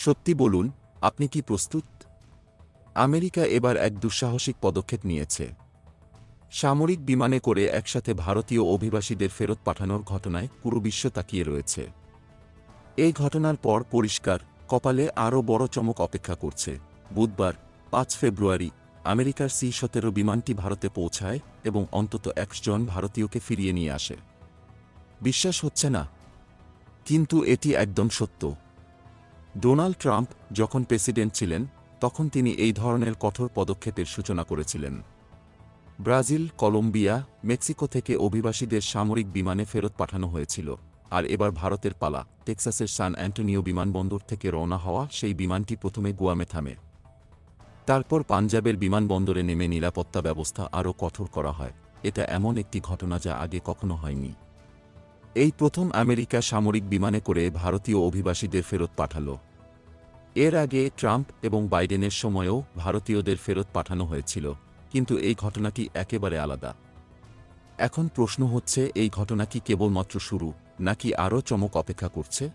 সত্যি বলুন, আপনি কি প্রস্তুত? আমেরিকা এবার এক দুঃসাহসিক পদক্ষেপ নিয়েছে। সামরিক বিমানে করে একসাথে ভারতীয় অভিবাসীদের ফেরত পাঠানোর ঘটনায় পুরো বিশ্ব তাকিয়ে রয়েছে। এই ঘটনার পর পরিষ্কার, কপালে আরও বড় চমক অপেক্ষা করছে। বুধবার ৫ ফেব্রুয়ারি আমেরিকার C-17 বিমানটি ভারতে পৌঁছায় এবং অন্তত ১০০ জন ভারতীয়কে ফিরিয়ে নিয়ে আসে। বিশ্বাস হচ্ছে না, কিন্তু এটি একদম সত্য। ডোনাল্ড ট্রাম্প যখন প্রেসিডেন্ট ছিলেন, তখন তিনি এই ধরনের কঠোর পদক্ষেপের সূচনা করেছিলেন। ব্রাজিল, কলম্বিয়া, মেক্সিকো থেকে অভিবাসীদের সামরিক বিমানে ফেরত পাঠানো হয়েছিল, আর এবার ভারতের পালা। টেক্সাসের সান অ্যান্টোনিও বিমানবন্দর থেকে রওনা হওয়া সেই বিমানটি প্রথমে গুয়ামে থামে। তারপর পাঞ্জাবের বিমানবন্দরে নেমে নিরাপত্তা ব্যবস্থা আরও কঠোর করা হয়। এটা এমন একটি ঘটনা যা আগে কখনো হয়নি। এই প্রথম আমেরিকা সামরিক বিমানে করে ভারতীয় অভিবাসীদের ফেরত পাঠাল। এর আগে ট্রাম্প এবং বাইডেনের সময়েও ভারতীয়দের ফেরত পাঠানো হয়েছিল, কিন্তু এই ঘটনাটি একেবারে আলাদা। এখন প্রশ্ন হচ্ছে, এই ঘটনা কি কেবলমাত্র শুরু, নাকি আরও চমক অপেক্ষা করছে?